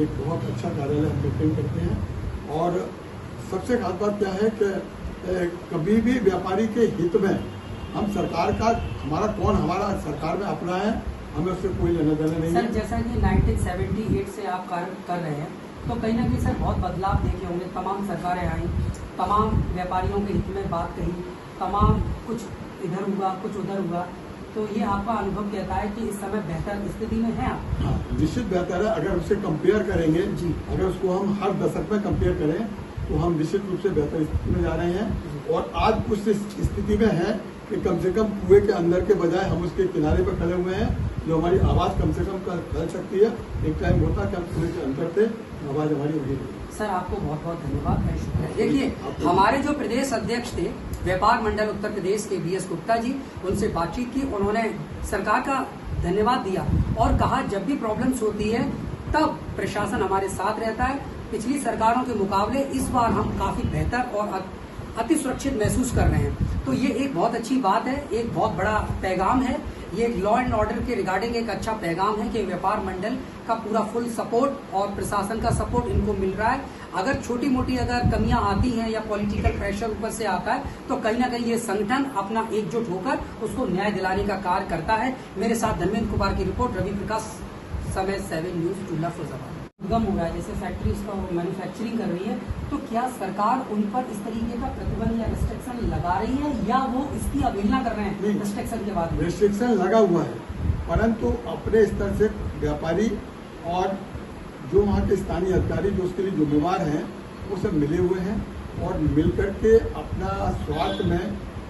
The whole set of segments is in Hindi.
एक बहुत अच्छा कार्यालय हम मेंटेन करते हैं। और सबसे खास बात क्या है कि कभी भी व्यापारी के हित में हम सरकार का हमारा सरकार में अपना है, हमें उससे कोई लेना देना नहीं है। सर जैसा कि 1978 से आप कार्य कर रहे हैं तो कहीं ना कहीं सर बहुत बदलाव देखे होंगे, तमाम सरकारें आई, तमाम व्यापारियों के हित में बात कही, तमाम कुछ इधर हुआ कुछ उधर हुआ, तो ये आपका अनुभव कहता है कि इस समय बेहतर स्थिति में है आप? हाँ, निश्चित बेहतर है। अगर उसे कंपेयर करेंगे जी, अगर उसको हम हर दशक में कंपेयर करें तो हम निश्चित रूप से बेहतर स्थिति में जा रहे हैं। और आज उस स्थिति में है कि कम से कम कुएं के अंदर के बजाय हम उसके किनारे पर खड़े हुए हैं, जो हमारी आवाज़ कम से कम फैल सकती है। एक टाइम होता कि हम कुएं के अंदर थे, आवाज़ हमारी वही रही। सर आपको बहुत बहुत धन्यवाद, शुक्रिया। देखिए हमारे जो प्रदेश अध्यक्ष थे व्यापार मंडल उत्तर प्रदेश के BS गुप्ता जी, उनसे बातचीत की, उन्होंने सरकार का धन्यवाद दिया और कहा जब भी प्रॉब्लम्स होती है तब प्रशासन हमारे साथ रहता है। पिछली सरकारों के मुकाबले इस बार हम काफी बेहतर और अति सुरक्षित महसूस कर रहे हैं। तो ये एक बहुत अच्छी बात है, एक बहुत बड़ा पैगाम है, ये लॉ एंड ऑर्डर के रिगार्डिंग एक अच्छा पैगाम है कि व्यापार मंडल का पूरा फुल सपोर्ट और प्रशासन का सपोर्ट इनको मिल रहा है। अगर छोटी मोटी अगर कमियां आती हैं या पॉलिटिकल प्रेशर ऊपर से आता है तो कहीं ना कहीं ये संगठन अपना एकजुट होकर उसको न्याय दिलाने का कार्य करता है। मेरे साथ धर्मेंद्र कुमार की रिपोर्ट, रवि प्रकाश, समय 7 न्यूज, टुल्ला फिरोजाबाद। उद्गम हो रहा है, जैसे फैक्ट्री इसका मैन्युफैक्चरिंग कर रही है, तो क्या सरकार उन पर इस तरीके का प्रतिबंध या रिस्ट्रिक्शन लगा रही है या वो इसकी अवहेलना कर रहे हैं? रिस्ट्रिक्शन के बाद रिस्ट्रिक्शन लगा हुआ है, परंतु अपने स्तर से व्यापारी और जो वहाँ के स्थानीय अधिकारी जो उसके लिए जिम्मेवार हैं वो सब मिले हुए हैं और मिलकर के अपना स्वार्थ में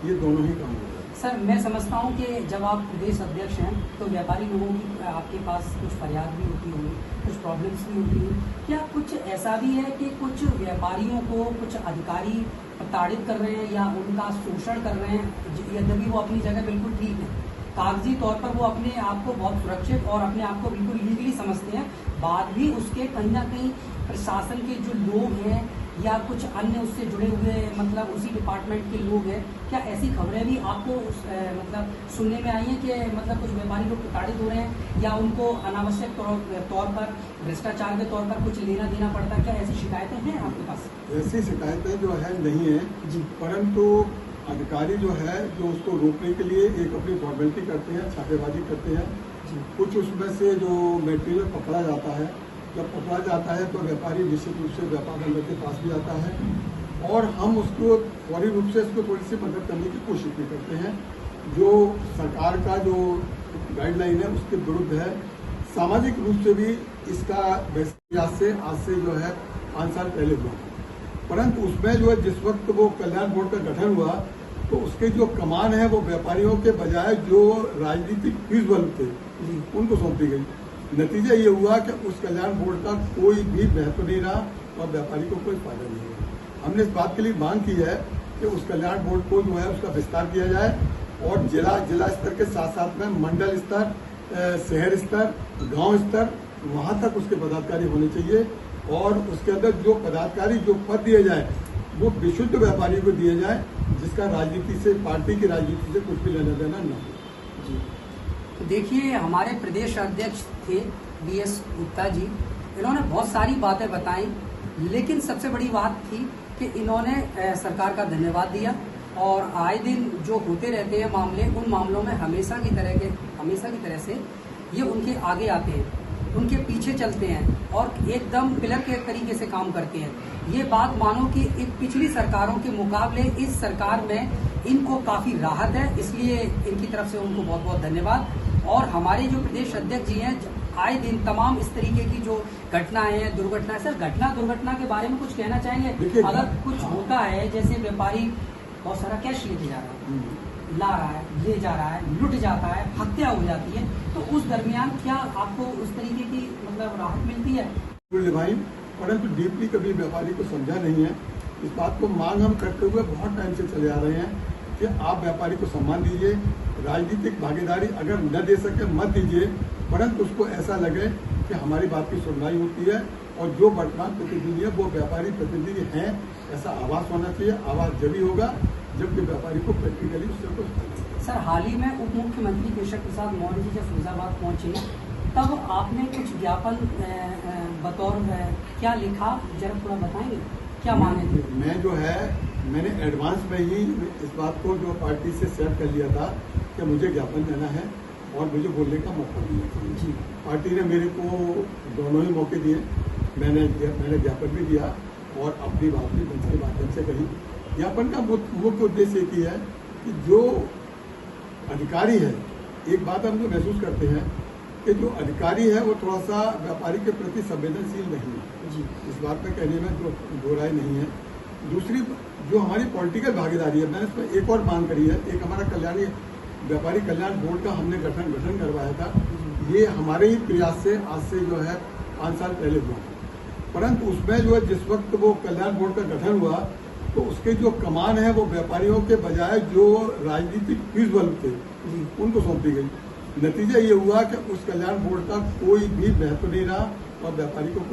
ये दोनों ही काम हो रहे हैं। सर मैं समझता हूँ कि जब आप प्रदेश अध्यक्ष हैं तो व्यापारी लोगों की आपके पास कुछ फरियाद भी होती होगी, कुछ प्रॉब्लम्स भी होती हैं। क्या कुछ ऐसा भी है कि कुछ व्यापारियों को कुछ अधिकारी प्रताड़ित कर रहे हैं या उनका शोषण कर रहे हैं, यद्यपि वो अपनी जगह बिल्कुल ठीक है, कागजी तौर पर वो अपने आप को बहुत सुरक्षित और अपने आप को बिल्कुल लीगली समझते हैं, बाद भी उसके कहीं ना कहीं प्रशासन के जो लोग हैं या कुछ अन्य उससे जुड़े हुए मतलब उसी डिपार्टमेंट के लोग हैं, क्या ऐसी खबरें भी आपको मतलब सुनने में आई हैं कि मतलब कुछ व्यापारी लोग प्रताड़ित हो रहे हैं या उनको अनावश्यक तौर पर भ्रष्टाचार के तौर पर कुछ लेना देना पड़ता है? क्या ऐसी शिकायतें हैं आपके पास? ऐसी शिकायतें जो है नहीं है जी, परंतु अधिकारी जो है जो उसको रोकने के लिए एक अपनी फॉर्मेलिटी करते हैं, छापेमारी करते हैं। कुछ उसमें से जो मटेरियल पकड़ा जाता है, जब पकड़ा जाता है तो व्यापारी निश्चित रूप से व्यापार मंडल के पास भी आता है और हम उसको फौरी रूप से उसको थोड़ी सी मदद करने की कोशिश भी करते हैं। जो सरकार का जो गाइडलाइन है उसके विरुद्ध है। सामाजिक रूप से भी इसका आज से जो है 5 साल पहले हुआ, परंतु उसमें जो है जिस वक्त वो कल्याण बोर्ड का गठन हुआ तो उसके जो कमान है वो व्यापारियों के बजाय जो राजनीतिक फीस बल थे उनको सौंपी गई। नतीजा ये हुआ कि उस कल्याण बोर्ड का कोई भी महत्व नहीं रहा और व्यापारी को कोई फायदा नहीं हुआ। हमने इस बात के लिए मांग की है कि उस कल्याण बोर्ड को जो है उसका विस्तार किया जाए और जिला स्तर के साथ साथ में मंडल स्तर, शहर स्तर, गांव स्तर, वहां तक उसके पदाधिकारी होने चाहिए और उसके अंदर जो पदाधिकारी जो पद दिए जाए वो विशुद्ध व्यापारी को दिए जाए, जिसका राजनीति से, पार्टी की राजनीति से कुछ भी लेना देना न हो। जी तो देखिए हमारे प्रदेश अध्यक्ष थे BS गुप्ता जी, इन्होंने बहुत सारी बातें बताई, लेकिन सबसे बड़ी बात थी कि इन्होंने सरकार का धन्यवाद दिया और आए दिन जो होते रहते हैं मामले, उन मामलों में हमेशा की तरह से ये उनके आगे आते हैं, उनके पीछे चलते हैं और एकदम पिलर के तरीके से काम करते हैं। ये बात मानो कि एक पिछली सरकारों के मुकाबले इस सरकार में इनको काफी राहत है, इसलिए इनकी तरफ से उनको बहुत बहुत धन्यवाद। और हमारे जो प्रदेश अध्यक्ष जी हैं आए दिन तमाम इस तरीके की जो घटनाएं हैं, दुर्घटनाएं, सर दुर्घटना के बारे में कुछ कहना चाहेंगे? अगर कुछ होता है जैसे व्यापारी बहुत सारा कैश लेके जा रहा है, ला रहा है, ले जा रहा है, लुट जाता है, हत्या हो जाती है, तो उस दरमियान क्या आपको उस तरीके की मतलब राहत मिलती है? भाई, परंतु डीपली कभी व्यापारी को समझा नहीं है। इस बात को मांग हम करते हुए बहुत टाइम से चले आ रहे हैं कि आप व्यापारी को सम्मान दीजिए, राजनीतिक भागीदारी अगर न दे सके मत दीजिए, परंतु उसको ऐसा लगे कि हमारी बात की सुनवाई होती है और जो वर्तमान प्रतिनिधि है वो व्यापारी प्रतिनिधि हैं, ऐसा आवाज होना चाहिए। आवाज जब होगा जबकि व्यापारी को प्रैक्टिकली उससे कुछ। सर हाल ही में उप मुख्यमंत्री केशव प्रसाद मौर्य जी जब फिरोजाबाद पहुंचे तब आपने कुछ ज्ञापन बतौर क्या लिखा, जरा थोड़ा बताएंगे क्या मांगे थे? मैं जो है मैंने एडवांस में ही इस बात को जो पार्टी से सेट कर लिया था कि मुझे ज्ञापन देना है और मुझे बोलने का मौका दिया जी। पार्टी ने मेरे को दोनों ही मौके दिए। मैंने ज्ञापन भी दिया और अपनी बात भी मंच के माध्यम से कही। ज्ञापन का मुख्य उद्देश्य एक ही है कि जो अधिकारी है, एक बात हम जो महसूस करते हैं कि जो अधिकारी है वो थोड़ा सा व्यापारी के प्रति संवेदनशील नहीं है जी। इस बात में कहने में दो राय नहीं है। दूसरी जो हमारी पॉलिटिकल भागीदारी है, मैंने इसमें एक और मांग करी है। एक हमारा व्यापारी कल्याण बोर्ड का हमने गठन करवाया था। ये हमारे ही प्रयास से आज से जो है 5 साल पहले हुआ, परंतु उसमें जो है जिस वक्त वो कल्याण बोर्ड का गठन हुआ तो उसके जो कमान है वो व्यापारियों के बजाय जो राजनीतिक फीस बल्ब थे उनको सौंप दी गई। नतीजा ये हुआ कि उस कल्याण बोर्ड का कोई भी महत्व नहीं रहा और व्यापारी को